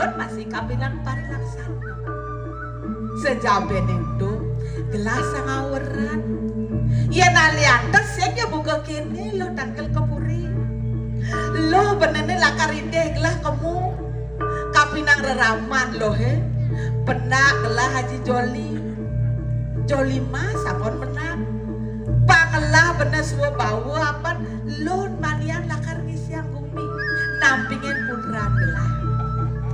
Alon masih kabilang parilaksana. Sejaben itu gelas ngaweran. Ya naliantes ya buka kini lo tangkel kepuri. Lo benene lakarinde gelah kamu. Kapinang reraman lo he. Penak gelah Haji Joli mas sampun menang. Pangelah bener suwa bawa apa lo manian lakar ngisiang bumi. Nampingin putra gelah.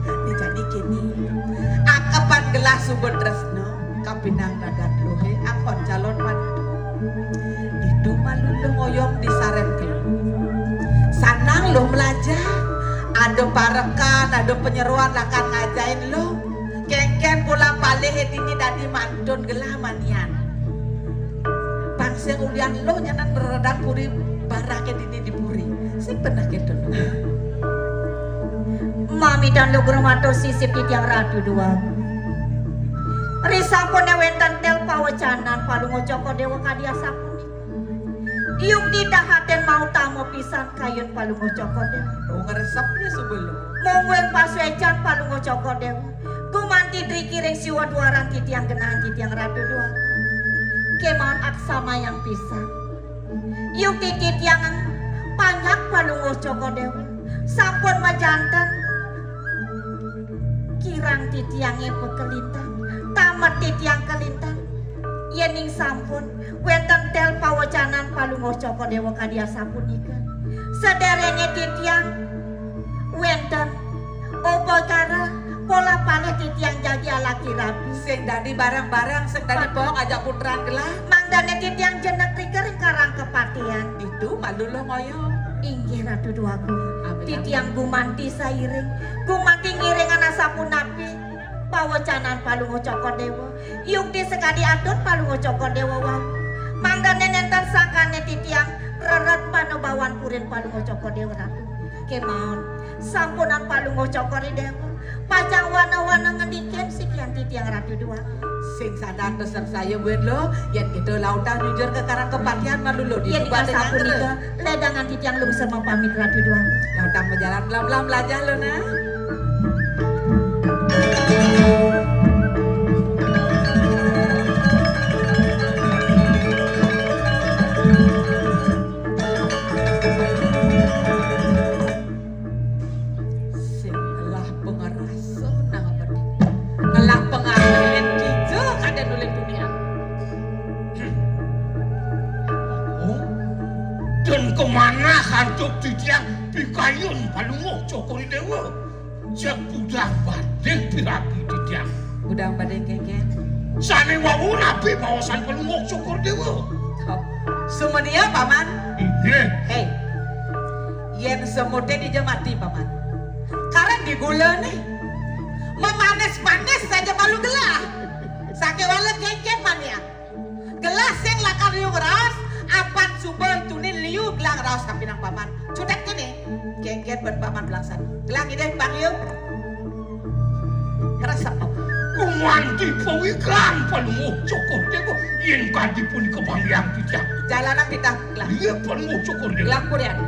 Ini jadi gini. Akapan gelah subur tresno. Kapinang radat lo he. Akon calon mantu. Itu malu lo ngoyong di sarem ke. Sanang lo belajar. Ada parekan, ada penyeruan lakan ngajain lo. Kengken pula paleh dini dadi mantun gelah manian. Bangsa ulian lo nyanan beredang puri barake dini dipuri. Sing pernah gitu lo. Mami dan lo geromato sisip di tiang ratu dua. Risapone wentan tel pawacanan palungo coko dewa kadia sapuni. Iuk di dahaten mau tamu pisan kayun palungo coko dewa. Oh ngeresepnya sebelum. Mongwen paswecan palungo coko dewa. Gumanti drikiring siwa duaran titiang genahan titiang ratu dua. Kemaun aksama yang pisan. Iuk titit yang panyak palungo coko dewa. Sampun majantan. Kirang titiangnya pekelintang. Tamat titiang kelintang. Yening sampun wenten tel pawacanan palungo coko dewa kadia sapunika. Sederenge titiang wenten opo kara pola panet titiang jadi alaki rapi. Sing dadi barang-barang sing dadi pok ajak putran gelah. Mangdane titiang jenak rikering karang kepatian. Itu malu lo ngoyong. Inggih ratu duaku. Titiang gumanti sairing. Gumanti ngiring anak sapunapi. Pawacanan palungo coko dewa. Yung di sekali adun palungo coko dewa wau. Mangdane nenten sakane titiang reret panobawan purin palungo coko dewa ratu. Kemaun sampunan palungo coko dewa. Pajang wana-wana ngedikin sekian titiang ratu dua. Sing sadar besar saya buat lo. Yang gitu lautan jujur ke karang kepatian malu lo. Yang dikasih sapunika ledangan titiang lungser mempamit ratu dua. Lautan berjalan belam-belam belajar lo nah. Kemana hantuk titiang pikayun palungo cokori dewa. Jak budang badeng pirapi titiang. Budang badeng kengken. Sane wawu nabi bawasan palungo cokor dewa. Oh, sumenia paman. Ini. Hei, yen semute dijemati paman. Karena digula nih. Memanes-manes saja malu gelah. Sake wala kengken man ya. Gelas yang lakar yung ras. Apan subel tunin liu gelang raos kapinang paman. Cudak kini gengget berpaman belangsan. Gelang ide bang yuk. Kerasa apa? Kumanti pawikan palungo cokor dewa. Yen kadi pun kebangyang titiang. Jalanan kita gelang. Iya palungo cokor dewa. Gelang kurian.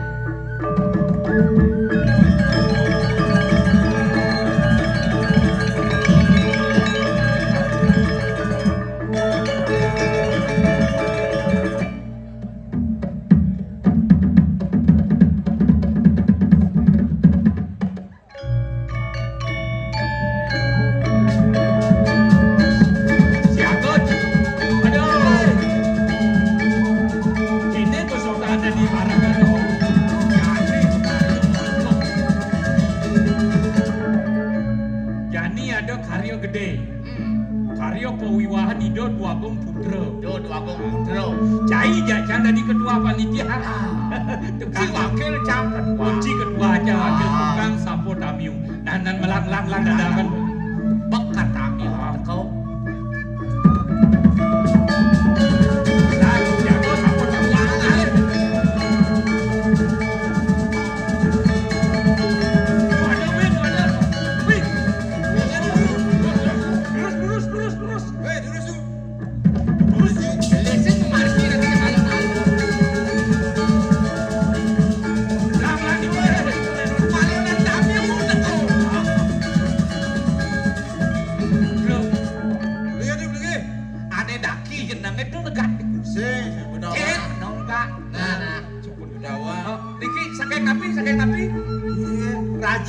Kedua panitia, tukang wakil campur, kunci kedua aja wakil tukang sampur tamiu, dan melang dadakan bekat tamiu kau.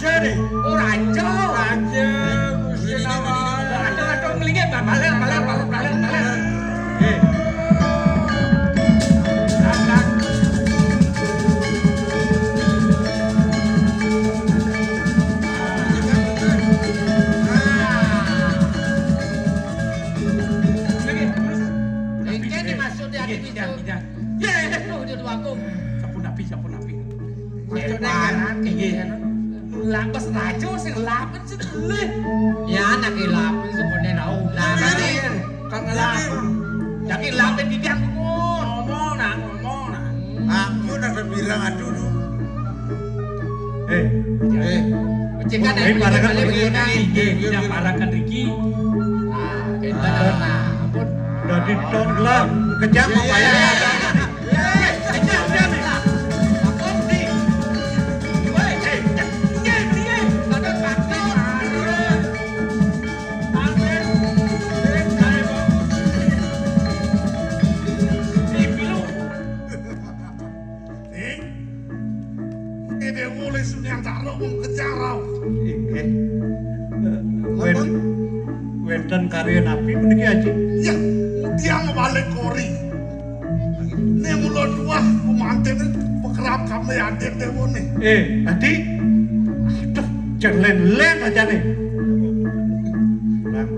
raja nih. Oh raja. Raja Gusti Nawang. Aduh melingit balik. Ini maksudnya ada Tidak. Ya, itu dia tuaku. Sampun api. Maksudnya Lapas raja sing lapen sih tulih. Ya anak lapen sebenarnya nau lapen. Kan lapen. Jadi lapen di dia ngomong nah. Aku udah bilang aduh lu. Cekan Parakan Riki. Ampun. Jadi tonglang kejam apa ya? Ini boleh sudah taruh kejarau. Wenten karya nabi meniki aja. Ya, dia ngebalik kori. Ini mulut dua pemantin pekerap kami adik dewo nih. Tadi, aduh, len aja nih. Lang,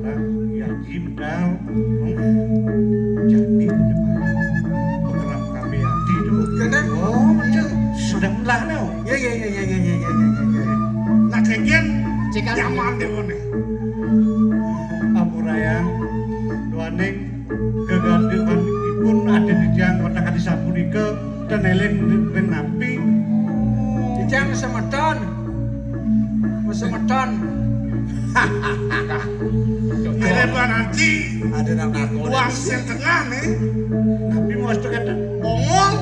ya jimdal. Jadi, pekerap kami adi itu. Kenapa? Oh, macam sudah melah nih. Ya. Nah, kegen nyaman dewo nih. Amurayang, duaning kegandengan pun ada di tiang kotak di sapunika dan eleng napi. Dijang semeton. Ini nanti Ada nak uang sen tengah nih. Napi mau masuk kata. Bongol.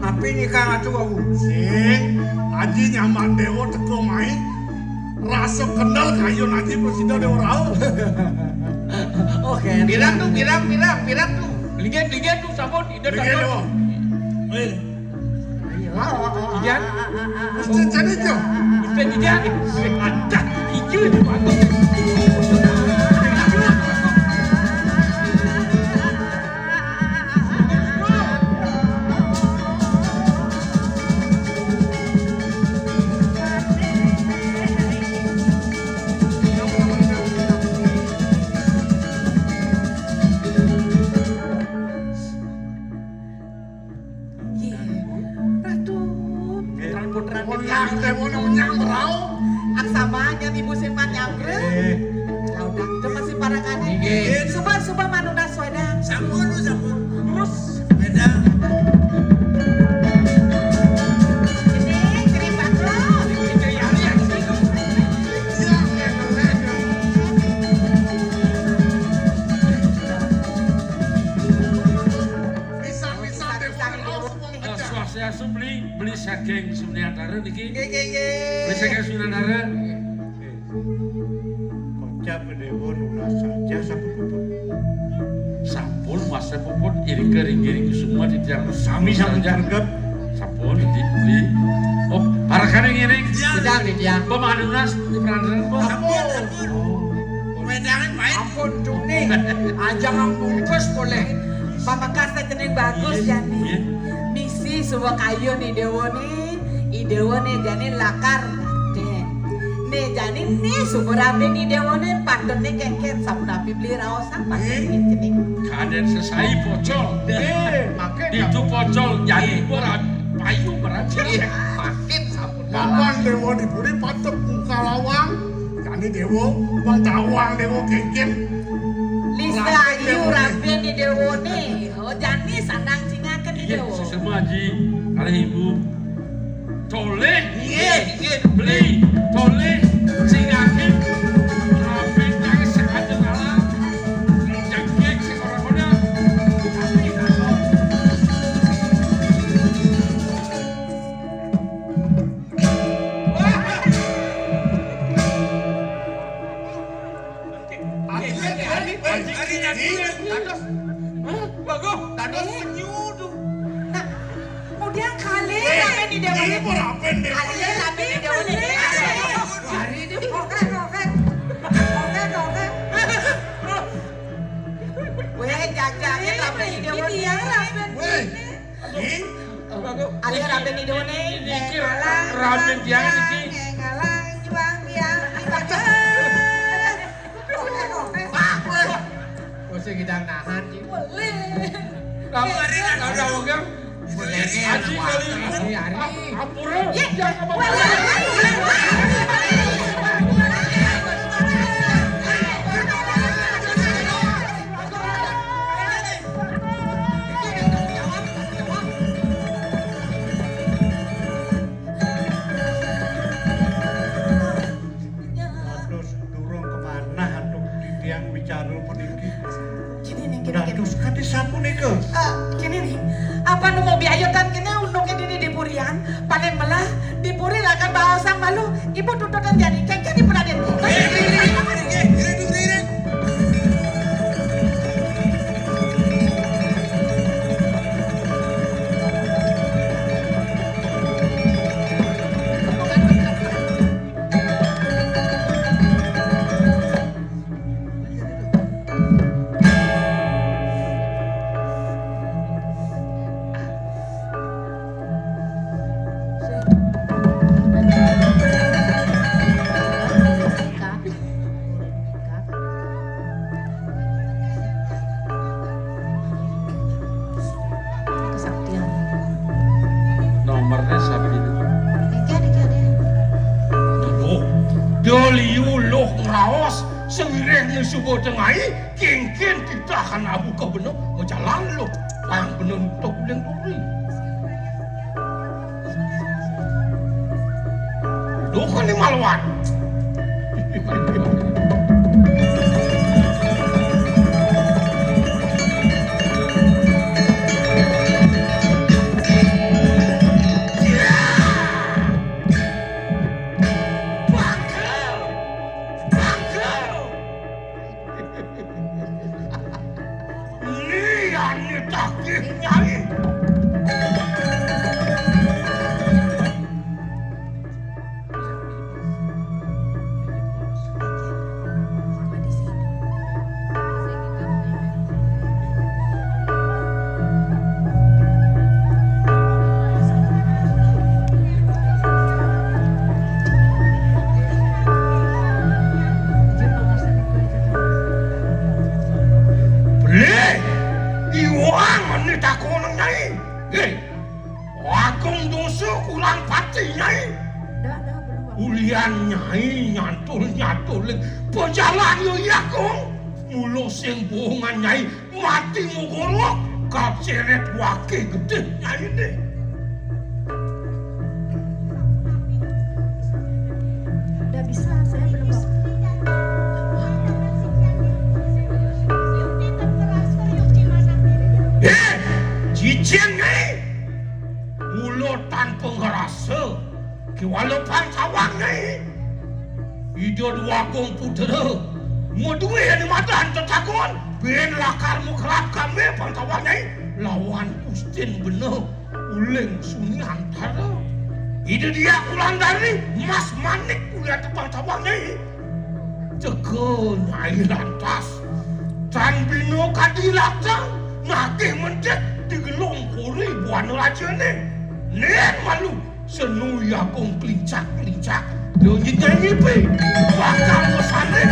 Napi nikah ngatu aku. Sing, aji nyaman dewo teko main. Rasa kenal kayu nanti presiden dewo rau. Oke. Bilang tuh. Melingit tuh sampun ide Begini dewo. Ijan. Mesti jadi tuh. Ustaz Ijan. Ada hijau itu bagus. Menang dewo menyang rau. Aksamanya ibu simpan nyamre. Laudak itu masih parangannya. Suba manuna soedang. Sampun. Terus Beda. ini cerita lo. Bisa dewo rau semua kejar. Swastiastu beli saging Sunyadara niki. Nggih. Beli saging Sunyadara. Kocap dewa nuna saja sapu-sapu. Sampun Mas Puput iring-iring semua di tiang Sami sampun jargap. Sampun dibeli. Oh, parakane ngiring. Tidak dia. Pemanunas di perantaran po. Wedangan baik. Ampun cuni. Ajang ang bungkus boleh. Pamangkas teh bagus Iya. jani. Misi sebuah kayu nih dewo nih. Idewo nih jani lakar. Nih jani nih sumber api nih dewo nih patut nih keket sabun api beli raosan pakai ini. Kaden sesai pocol. Makin Itu pocol jadi berat payu berat. makin sabun. Papan dewo diburi patok muka lawang. Jadi dewo bang tawang dewo keken. Lisa ayu rapi nih dewo nih. Oh jani sandang cingakan nih Iya, dewo. sesama Haji, kali ibu. Toleh, Iya. beli, toleh, singakin, tapi jangan sengaja ngalah, jangkek sekolah-kolah, tapi kalau Haji jadi. bagus, Kados penyuduh. Nah, kemudian kali ramen di dewa Ini berapen deh. kali ramen di dewa Hari ini Weh, jajangnya ramen di dewa Weh, ini Ali ramen di dewa Iki ramen tiang iki. ngalang juang tiang mesti kita nahan sih. Ramen hari ini ada oke. Aji kali Hari hari. Ampura. Dados durung kemana atuk titiang wicara puniki. Gini nih, gini. Dados kadi sapunika. Gini nih, apa nu mau biayotan kini unungnya dini di purian, panen melah di puri akan bawa sang malu, ibu tututan jadi kengkeng di peraden. Kesaktian. Nomornya siapa itu? Iki. Duh, doliu loh ngeraos sewireh nusubo tengai kengken ditahan abu ka bener majalan lo lang bener untuk uleng duri. Duh kan ni malwan. Ulian nyai nyantul pejalan yo yakong mulo sing bohongan nyai mati mogolok kapseret wake gede nyai deh. Udah bisa, saya belum. Cincin nyai mulo tanpa ngerasa kiwalapan sawang nyai ida dua kong putera modue yang dimatahan tetakon ben lakar mukrab kami pantawang nyai lawan Ustin bener uleng suni antara ida dia ulang dari mas manik kuliah tepang sawang nyai teke nyai lantas tan bino kadilata nake mendet digelong puri buan raja ni nen malu senu yakong kelincak do nyanyi pe bakal mosane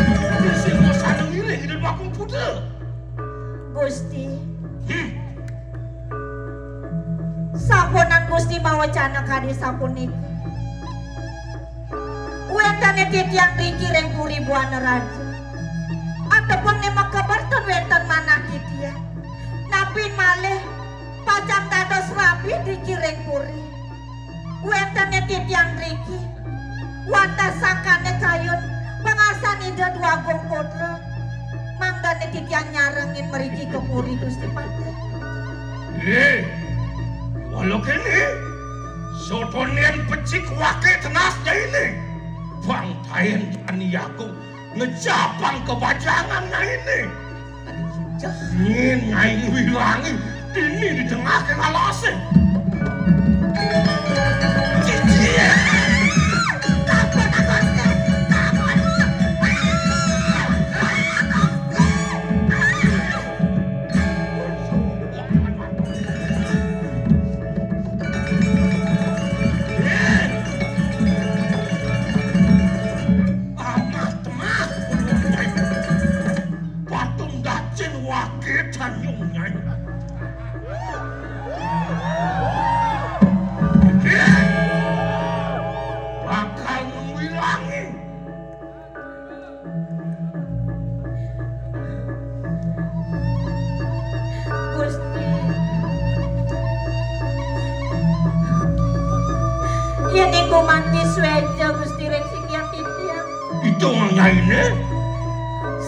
sing mosane ngire hidup bakong puter Gusti. Sapunan Gusti mawacana kadi sapunik. Wentane titiang riki reng puri buana raja. Ataupun ne makabarton wentan mana kitia. Napin malih pacang dados rapi riki reng puri. Wentane titiang riki. Wanta sangkane kayun pangasan ida dua gong putra. Manggane titiang nyarengin meriki ke puri Gusti Pati. Walau kini sotonian pecik wake tenas ini bang tayen jani aku ngejapang kebajangan na ini ingin ngaing wilangi Dini di tengah kengalase. Cicien. Kapun Gusti. Kapun. Patung dacin wakil tanyungnya. Bakal mengwilangi. Gusti. Yen iku mati sweja Gusti rek sikian titiang. Itu nyanyi.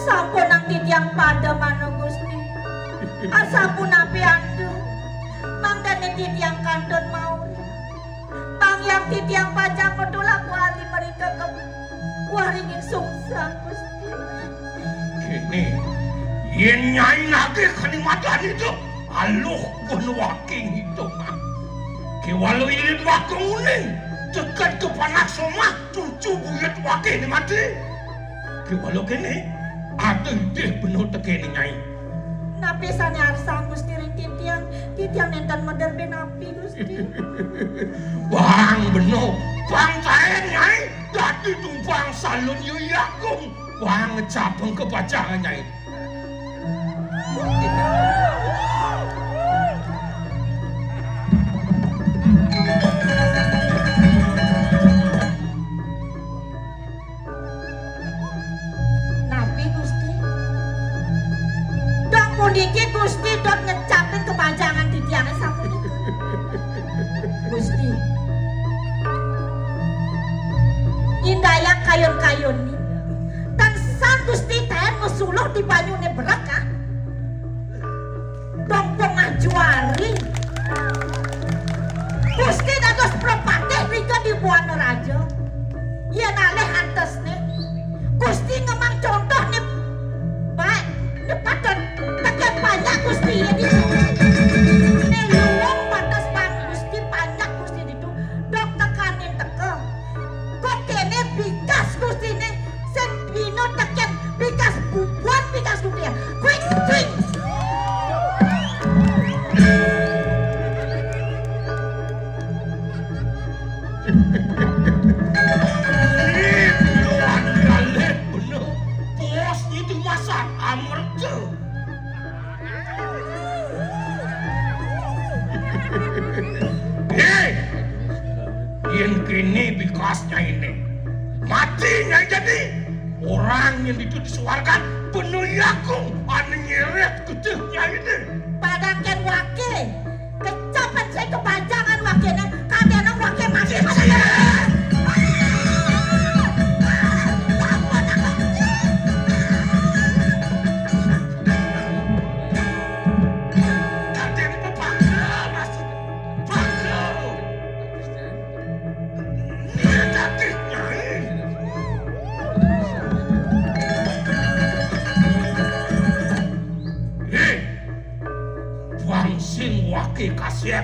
Sampun nang titiang pada mana Gusti. Asampun api andu. Mangdane titiang kandon mau. Bang yang titiang pajang pedulak wali mereka ke waringin sungsang Gusti. Kini, yen nyai nage kenikmatan itu, aluh pun waking itu mah. Kewalau ini wakung uning, dekat ke panak somah, cucu buyut waking ni mati. Kewalau kini, ada ide penuh tekeni nyai. Napi sane arsang Gusti ring titiang nenten mederbe napi Gusti. Bang benuh, bang cair nyai, dadi tumpang salun yuyakung. Bang ngecapeng kepacangan nyai. Napi Gusti. Dok puniki Gusti dok ngecapin kepanjangan titiange sampun iku. Gusti. Indaya kayon-kayon ni. Dan sang Gusti ten ngesuluh di banyune berkah. Dong pengajuari. Gusti dados propatih rika di Buana Raja. Yen alih antesne Gusti ngemang contoh nih baik nih padan tekan banyak Gusti ini nih luang batas bang Gusti banyak Gusti itu dok tekanin teke kok kene bikas Gusti nih sen bino teken bikas bubuan bikas dunia quick quick Yang kini bikasnya ini matinya jadi orang yang itu disuarkan penuh yakung ane nyeret ketihnya ini padakan wakil kecapan saya kepanjangan wakilnya kadang wakil masih kasiat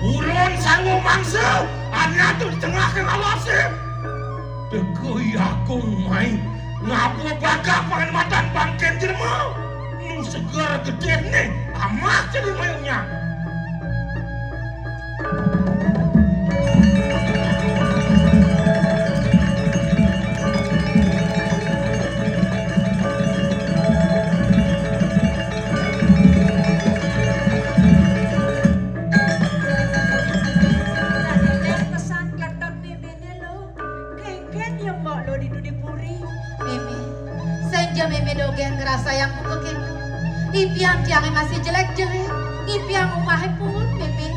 ulun sangu mangsa anak tu di tengah kengalase teko yakung main ngapu bakal penghormatan bangken jerma nu segera gede nih amah jadi mayungnya ngerasa yang bukekin impian tiangnya masih jelek-jelek impian umahnya pun bebe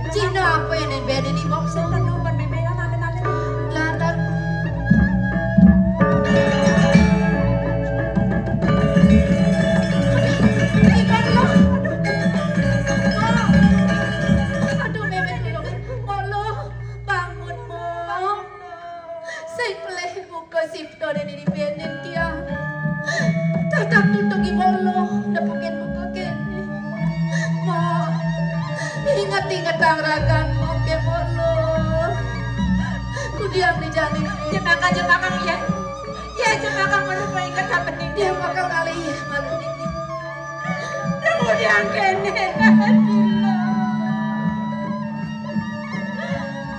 Cina apa yang beda di box penuman bebe lantar aduh bebe molo bangun mo saya peleh buka sifto dan ini benen tiang tatap tutup gimolo, dapakin buka kene. Ingat-ingat ang raganmu, Kemolo. Kudiam di janin. Jemakan ya. Ya jemakan merupa ingat apa nih? Dia makan kali ya, malu ini. Kemudian kene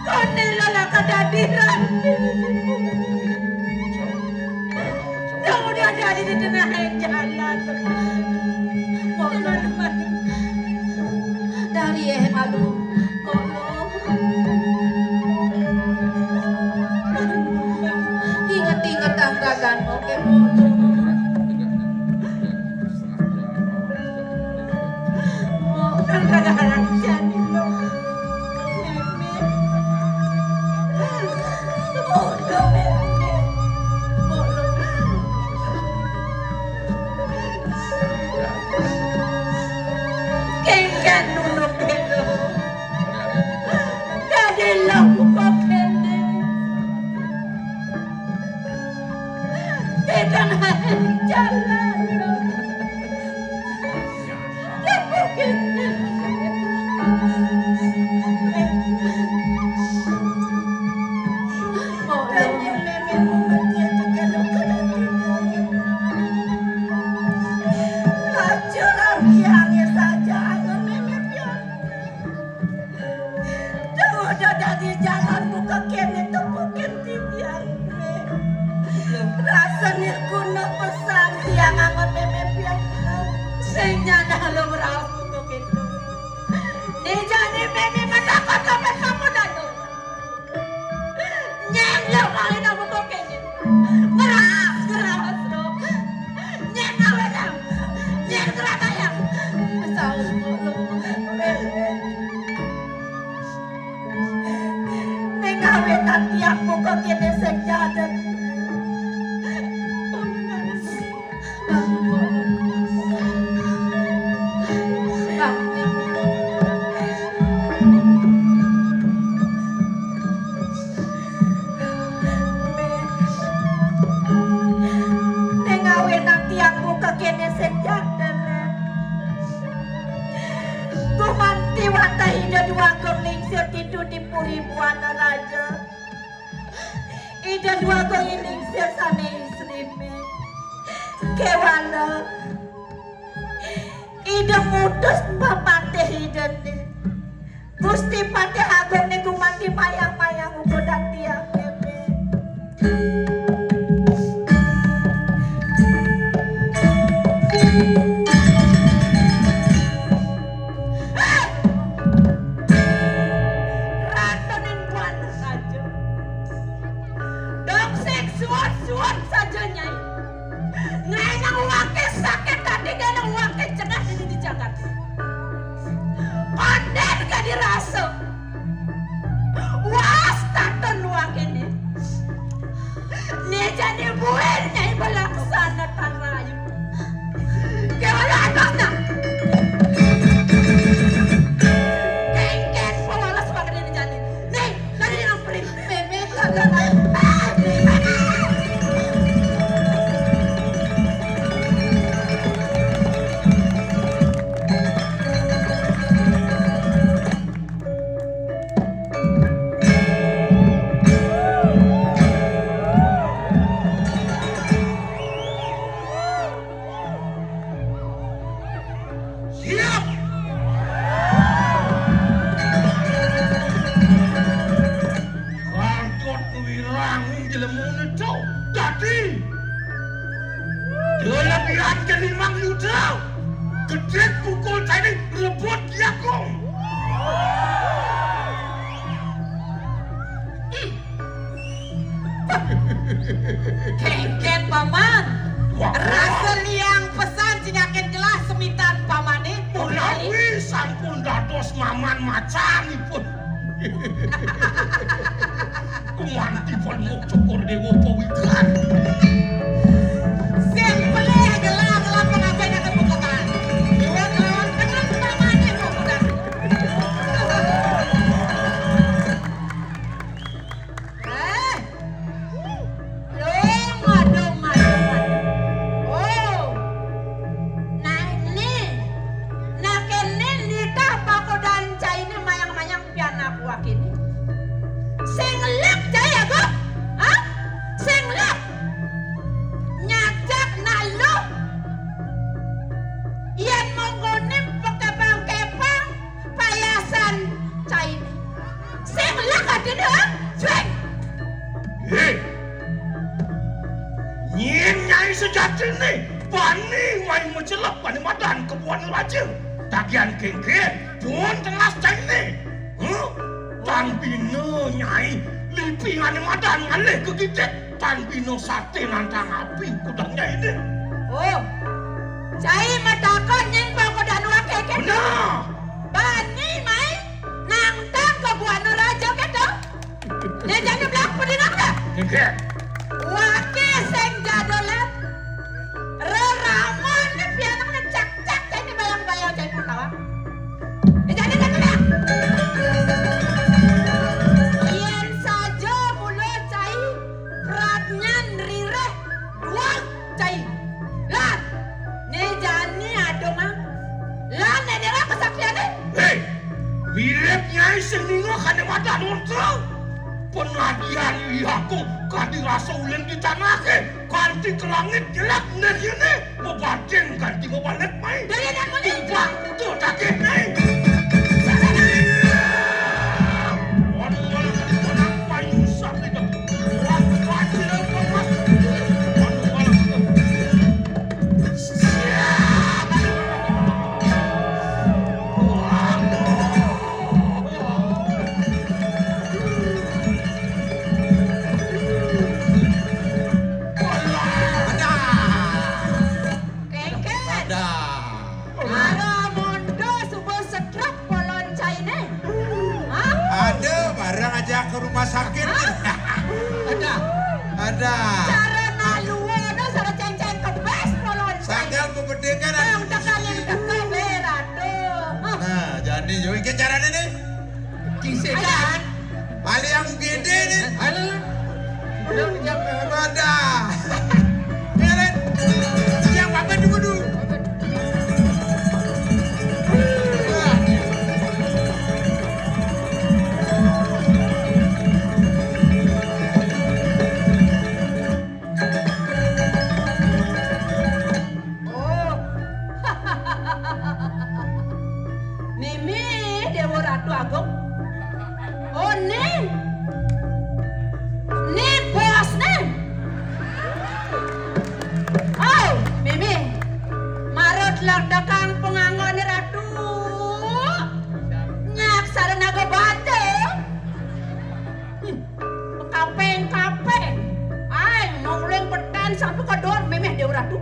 Konela lah kadadiran. Kemudian jadi di tengah jalan. Dari malu. Molo. Ingat-ingat ang raganmu, Kemolo. Kadang-kadang jadi lo. Kengkan nunuk itu. Jadi lo kok kene. Di tengah jalan lo. Lepo kene. Tiap muka kini sejadah. Nengawe nanti aku kekene sejadah. Kumanti wata ida dua gorling setitu di puri buana raja. Ida dua gorling sesane istrime. Kewala. Ida mutus papate hidende. Gusti pate agung ni kumanti mayang-mayang ugodan tiang kebe. Ratonin buana saja. Dongsek suat-suat saja nyai. Ngai nang wake sakit tadi gak nang wake cegah di Jakarta. Konden gak dirasa. Was taton wake ni. Nih jadi buen nyai belaksana tarayu. Kewala anaknya. Kengken pewalas wake ni jadi. Nih, tadi yang pelik. Meme kagak. Siap. Kardot wirangi jelemun itu. Jadi. Kelebihan kelimang yuda. Gede pukul tadi rebut yakung. Kengken paman. Wah. Rasa liang pesan jinyakin jelas semitan pamane. Menawi sampun dados maman macanipun. Kumanti pun cukur dewa pawikan. Sing pelih gelang pengapain akan bukakan. Dewa kelawan dengan pamane pemuda. Oh. Nah ini. Nah kene nita pakodan China ini bani main mencelak bani madan kebuan raja tagihan kengke pun tengah ini tan bina nyai lipingan madan ngalih ke kita tan bina sate nantang api kudangnya ini Oh, cai matakon nyen pangkodan wake keto. benar Bani mai nangtang kebuan raja keto. Dia jadi belak pedinang dah. kengke Wake seng jadolan. Reramon ni pianang na cak-cak cai ni bayang-bayang cai putawa. Dia jadi belak. Yen saja mula cai pradnyan rireh duang cai. Lah, ni jani adonga. Lah, ni dia lah kesaksian ni. hei mirip nyai seningo kan madan untuk penadian lihaku kanti rasa ulen di tanah ke kanti ke langit jelak nek ini membaceng kanti ngebalik main Dari dan muli. Ibang itu takih naik orang payu sampai ke wajib lepas Kengket. Ada. Ara mondo subuh setruk polon cai ni. Ha? Ada barang aja ke rumah sakit. Ada. Ada. Cara naluwa no sara ceng-ceng kebes polon cai. Sanggal pembedekan Ang takalin deka berado. Nah, jadi yo iki carane nih. Kisah Ayan. Paling yang gede nih. Halo. Belum dijawab. Ada. Keren. Yang apa dulu? Oh. Mimi Dewa Ratu Agung. Oh, ni. Ni bos ni. Oh, Mimi. Marot lakdakan pengangon ni Ratu. Nyak saranaga bate. Kapeng-kapeng. Ay, mauling petan satu kedor Mimi Dewa Ratu.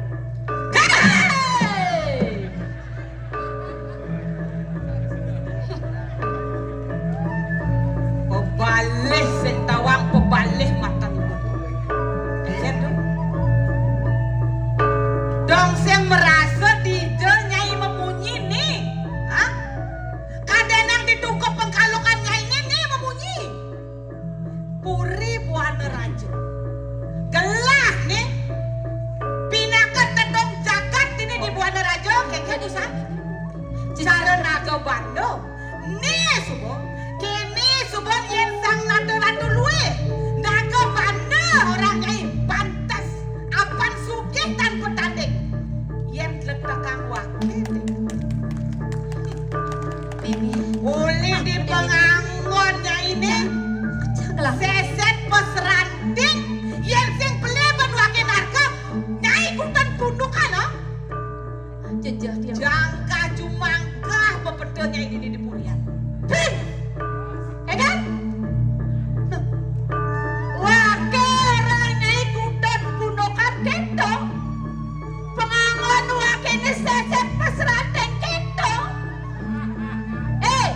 Hey! Pebalih sentawang pebalih mata ni. Lihat dong. Dong saya merasa DJ nyai memunyi nih. Hah? Kadenang ditukuk pengkalukan nyainya nih memunyi. Puri buana raja. Gelah nih. Pinakat tedong jagat ini di buana raja. Keke bisa. Cara naga bando. Nih subuh. Kini subuh yen sang ratu-ratu luwe. Naga bando orang nyai pantas. Apan sugih tanpa tanding. Yen letakang wakil. Mimi, Uli di penganggonnya ini. janganlah. Seset pesranting. Yen sing peleban wakil narka. Nyai kutan pundukan loh. Jejah dia. Jangka jumangkah pepedanya ini di Purian. Pin! Ya kan? Wakeranya ikutan pundukan kento. Pengangon wakilnya seset pesranting kento. Eh,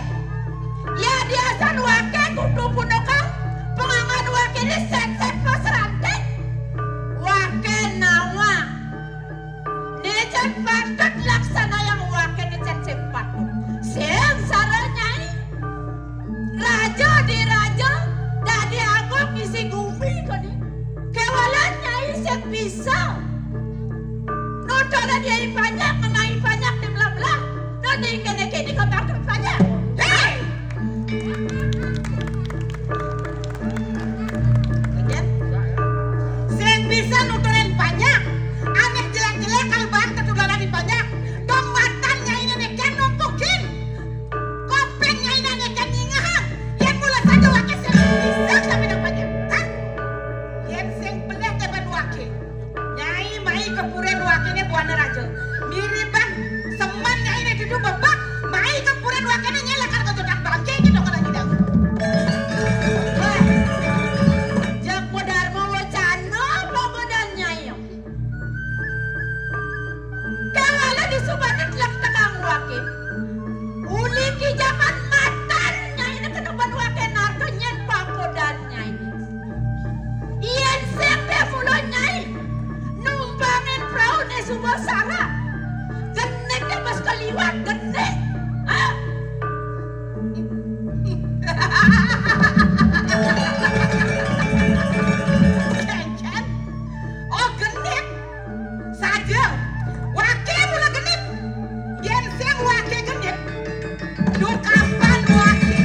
Duh kapan wake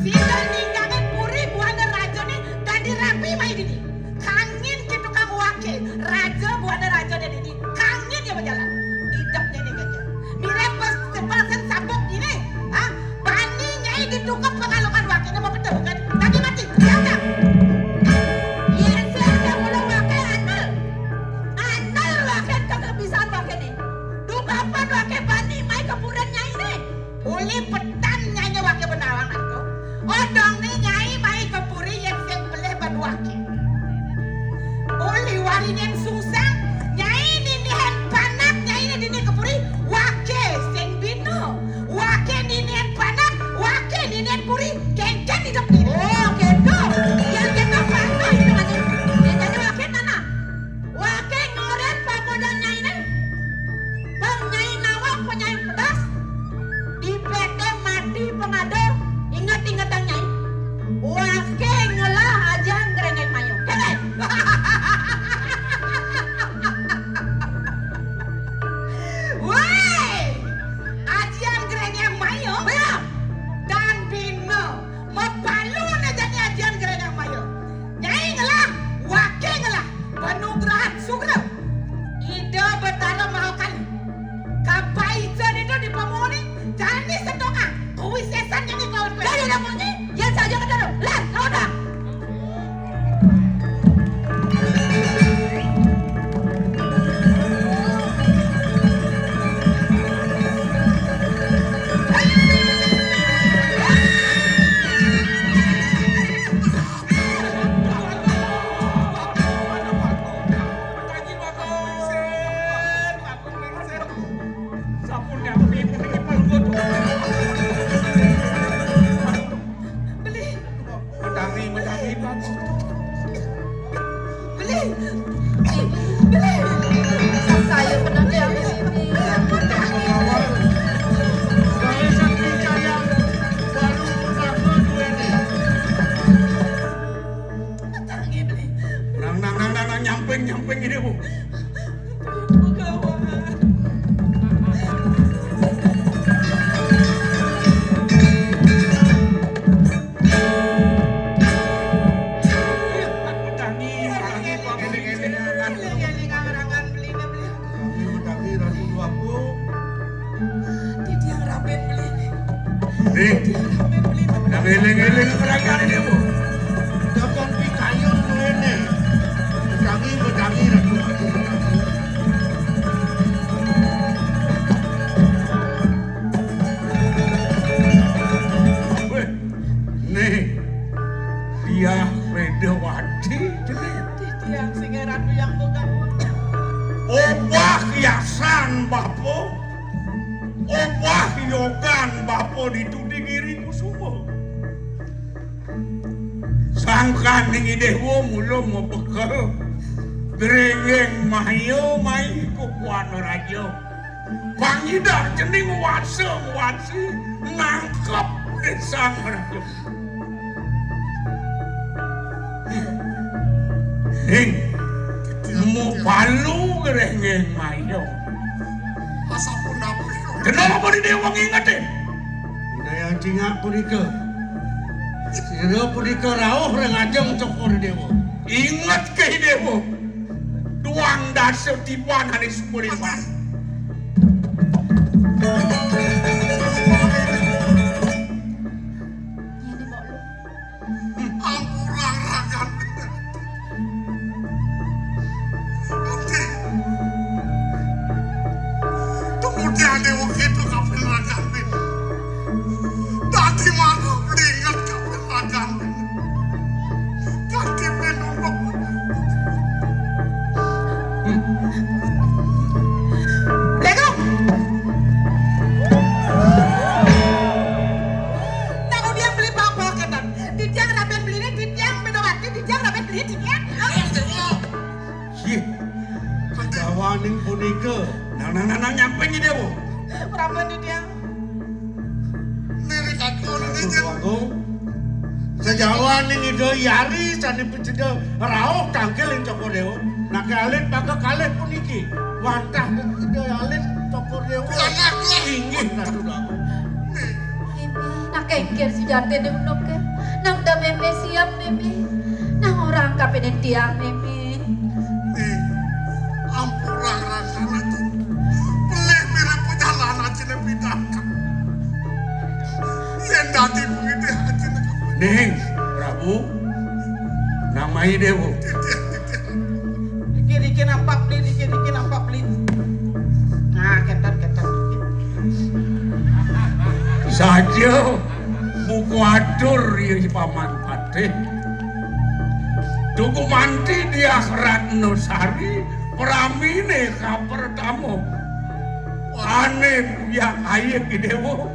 sida ninggangin puri buana raja nih dan dirapi mai dini. Kangin gitu kamu wake raja buana raja nih dini. Kangin ya berjalan. Hidupnya nih gajah. Mirip separasan sabuk ini. Hah? Bani nyai gitu ke pengalokan wake nama betul bukan. Tadi mati. Ya enggak? Iya saya mulai wake anal. Anal wake kebiasaan wake nih. Duh kapan wake bani mai kepuran nyai nih. Uli petan nyanyi wake benawang aku. Odong nih nyai mai ke puri yang sing beleh ban wake. Uli waringen susah nyai ninihan panak nyai nini ke puri wake sing bino. Wake ninihan panak wake ninihan puri kengken hidup diri. Oh gitu. Yang kita pantau itu aja. Yang jadi wake mana? Wake ngoret pamudan nyai nih. Bang nyai nawak penyai pedas. Di PT mati pengado. Ingat-ingat ang nyai. Wake ngelah aja ngerengek mayo. Keren. Woi, ajian gerenya mayo. Dan bino mepalu na jadi ajian gerenya mayo. Nyai ngelah, wake ngelah, penugrahan sugra. Ida betara mau kali. Kabaitan itu di pamoni, jani setonga. Kuwi sesan jadi kau. Dari namanya, ya saja ke dalam. Lihat, kau dah. Saya benar dia Bibi. Kaisan Wijaya baru usaha duene. Nang nyamping ini Bu. Mendangi ratu tuaku. Nih, yang eling-eling kerajaan ini Bu. Dapat pikayun duene. Mendangi ratu tuaku. Weh, nih, dia Redawati jenis. Yang singeran yang bukan. Obah kiasan bapo. Obah yogan bapo dituding iriku semua. Sangkan ning dewa mula mebekal. Gerengeng mayo mai kukuan raja. Pangidah jening wase nangkep desang raja. Hing, mau palu gerengeng mayo. Asapun apa? Kenapa di dewa ngingetin? Daya cingak punika. Sira punika rawuh rengajeng cokor dewa. Ingat ke dewa. Tuang dasar tipuan hari sumuriman. Ini mau lu. Ampuran ragan. Nanti. Kemudian dewa itu kapan ragan. Tadi malam lihat kapan ragan. Tadi minum. Lego. Tahu dia beli bawa ketan. Dijang raben belinya dijang bedawati dijang raben belinya dijang. Sih, kawaning punika. Nang nyampe ini dewa. Raben dijang. Lirik aku ini Tuaku. Sejawan ning ida yari sane piceda rawuh tangkil ing cokor dewa. Nah kalih pakai kalih puniki. Wantah ida alit cokor dewa. Anak lah. Inggih ratu aku. Bibi. kengker sejati di unoke. Nang da meme siap meme. Nang orang kapenen tiang meme. Nih, ampura rasanya tuh. Pelih mirip perjalanan aja lebih dekat. Yang nanti begitu aja Ning, Prabu. Namai dewo. Dikit-dikit nampak beli, dikit-dikit nampak beli. Nah, ketan. Saja buku adur ya paman patih. Tugu manti di akhirat Nusari peramine kaper tamu. Ane yang ayek idewo.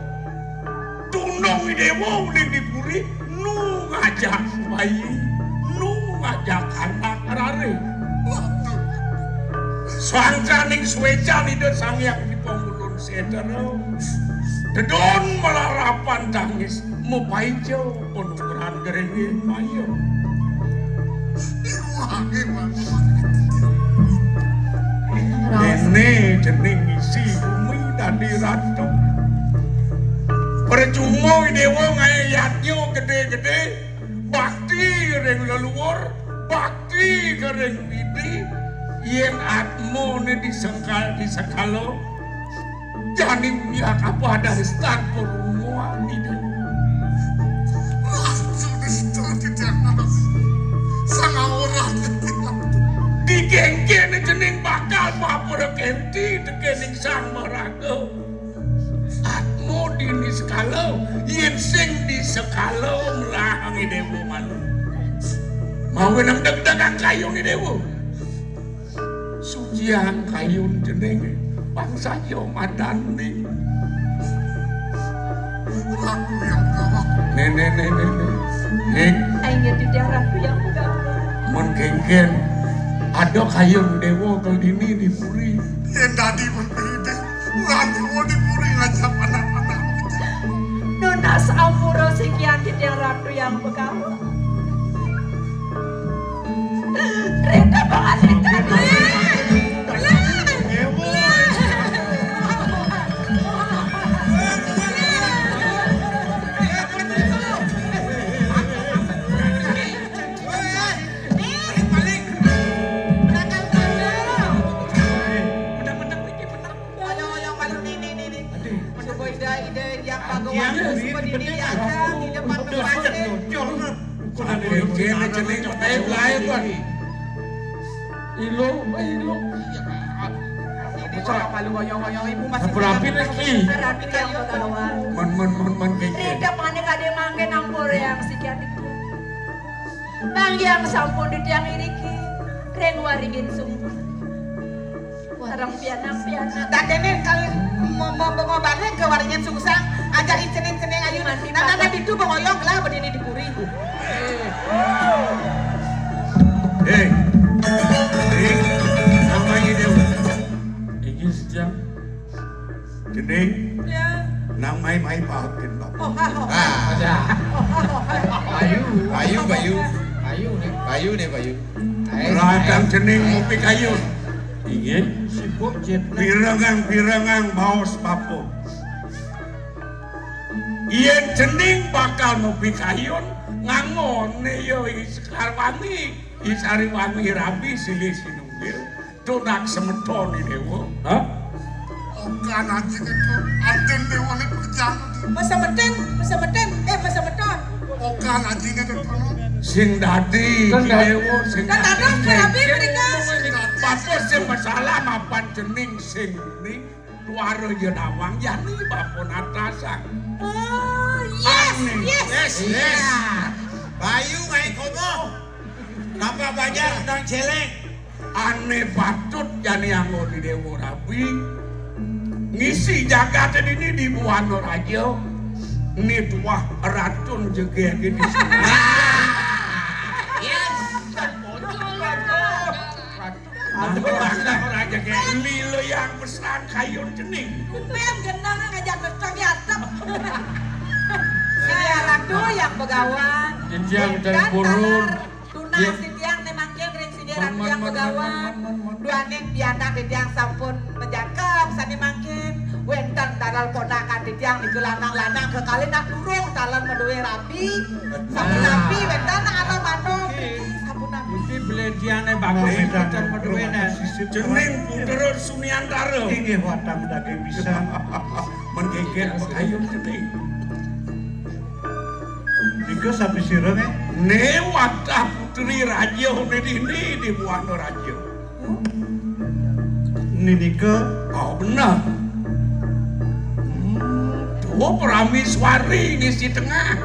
Tunong idewo udah dipuri nu ngajak bayi, nu ngajak anak rare. Sangkaning suecan ide sang yang di pemulun sedero. Dedon melarapan tangis mupaijo penukeran gerengi mayo. Nene jening isi bumi dadi ratu. Percuma dewa ngayatnya gede-gede. Bakti reng leluhur, bakti gereng widi. Yen atmo ne disengkal disakalo. Jani pihak apa dari start perumuan itu. langsung di start di atas. Sang orang Digengken jening bakal mapura kenti dekening sang maraga. Atmo dini sekalo, yen sing di sekalo melahangi dewo malu. Mau nang deg-degan kayung ni dewo. Sujian kayun jening bangsa yo madani. aku yang gawat. Nene. Ning Aing di daerahku yang bukan. mun gengken ada kayun dewo kalau dini dipuri. Yang tadi berbeda. Nanti mau dipuri ngajak anak-anak. Nona sampuro sekian di daerahku yang bukan. Reda banget Reda. Oyong malu nih. Menunggu ide yang pagawan semua di akan di depan tempatnya. Gengken jening baik lain kan. Ilo. Ini orang malu oyong ibu masih. Berapi lagi. Rapi yang bakawan. Men gengken. Reda mana kade mangke nampur yang sekian itu. Bang yang sampun di tiang iriki. Reng waringin sumpah. Warang piana. Tak ini kali mau balik ke waringin sungsang. Ajak icenin ayu. Nah itu bengoyong lah berdiri di puri. Hei. Namanya dewo. Iki sejam. Jening Ya. nang mai pahakin bapak. Bayu nih Bayu. Radang jening ngopi kayu. Ingin sibuk jet pirengang baos papo. Yen jening bakal ngopi kayun ngangone yo isarwangi rabi silih sinunggil tunak semeton dewo. Hah? Okan aja itu. Adun dewa ini berjalan. Masa meten. Okan aja itu. Sing dadi dewo sing Kan ada kerabi mereka. Papo sing masalah mapan jening sing ni tuaro yo nawang yani bapon atasan. Oh, yes. Bayu ngai komo. Napa bajar nang celeng. Ane patut jani anggo di dewo rabi. Ngisi jagat ini di buano raja. Ini tuah ratun juga gini. Raja kayak lilo yang besar kayun jening. Kupen genang ngajak besok yatep. Saya ratu yang begawan. Jenjang dari purun. Tunang si tiang nemang keng ring si ratu yang begawan. Dua neng pianak di tiang sampun menjangkep titiang sani mangkin wenten dalal ponakan titiang di lanang-lanang kekali nak durung dalan meduwe rapi sabun rapi wenten ana manung sabun rapi Iki belediane bagus pacar meduene. Jeneng putra Suniantara. Inggih watang daging bisa. Menggegen pekayun jeneng. Nika sapi sireng Ne wadah putri raja ini di Buana Raja. Nika Oh benar. Tuh Prameswari di si tengah.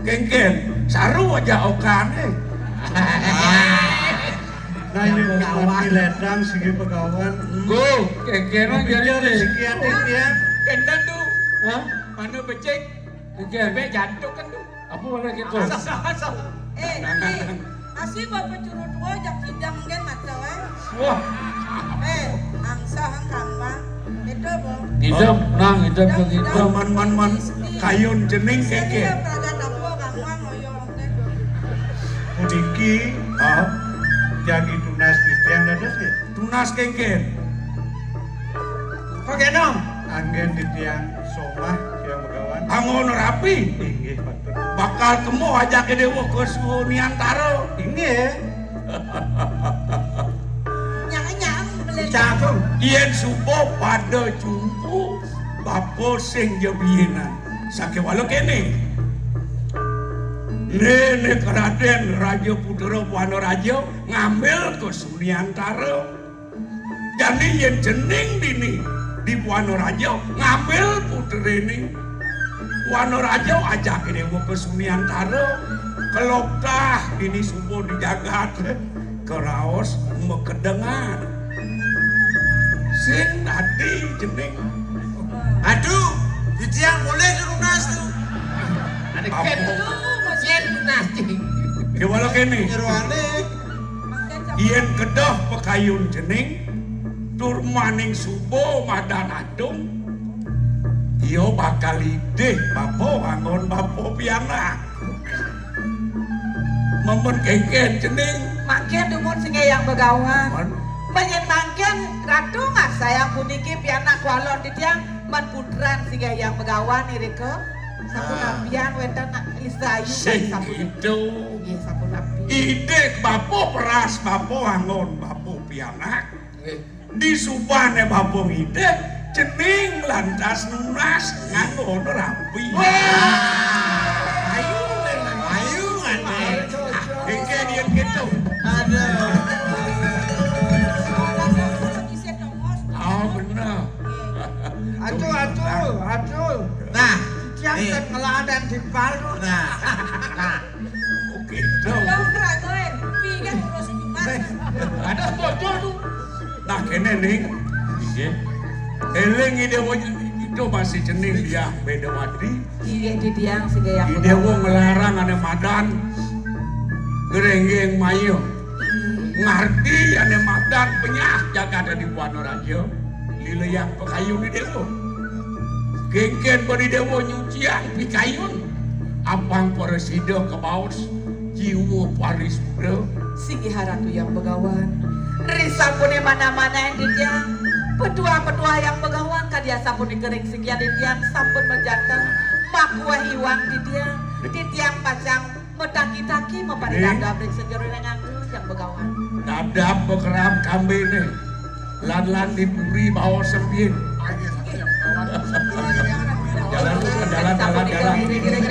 Genggen, saru aja okane. nah ini mati ledang segi pegawan. Go, kekeran Bicara jadi. rezeki ya. Kendan tu. Hah? Mana becek? Kebe jantung kan tu. Apa mana gitu? Asih bapak curut dua jak hidang kan macam Wah, angsa hang kamba. Itu bang. hidup nang hidup begitu. Man kayun jeneng genggen. Peragan apa kangwang oyong. Puniki Oh, jagi tunas titiang dados ya. tunas genggen. Pagenong anggen titiang somah yang pegawan. Angon rapi. Inggih patut. Bakal temu aja ke dewa ke Suniantara. Inggih. Nyang-nyang beli. Cakung. Yen subo pada jumpu bapo sing jebienan. Sakewalo kene. Nene Raden Raja Putra Buana Raja ngambil ke Suniantara. Jadi yen jeneng dini di Buana Raja ngambil putra ini. Buana Raja ajak dewa ke Suniantara. Keloptah ini subuh dijagat ke raos mekedengar. Sing tadi jeneng. Aduh, titiang boleh lunas tuh. Ada ken. Yen nasi. Kewala kene. Nyeruane. Yen kedah pekayun jeneng tur maning subo madan adung. Iyo bakal ideh bapo angon bapo piana. Memen kengken jeneng. mangkin dumun singa yang begawan Banyak mangkin ratu nggak sayang puniki pianak walon titiang man putran singa yang begawan irike sapu napian wenten Israyu Sing sapu itu Iya sapu napi ideh bapo peras bapo angon bapo pianak. Di subane bapo ideh jeneng lantas nunas ngangon rapi. Ayu ngane. Kengken yen gitu. Oh bener. Aduh. Nah, Yang tengeladan di palu. Oke, dong. Ada bojo tu. Nah kene ning. Eling ide itu masih jeneng dia Bedawati. Iya titiang singa yang Ide wong ngelarang ane madan. Gerenggeng mayo. Ngerti ane madan penyah jaga ada di Buana Raja. Lila yang pekayun ide wong. Gengken bodi dewa nyucian pikayun. Apang presiden ke baus. Jiwa paris bro. Singi haratu yang begawan Risa pun mana-mana yang ditiang Petua-petua yang begawan Kadia sampun dikering sekian ditiang Sampun menjanteng Makwa hiwang ditiang Ditiang pasang Medaki-taki Mempadidadab Ring segera yang begawan Dadap bekerap kambene. Lan-lan dipuri bawa sempit. Jalan. Sampun dikering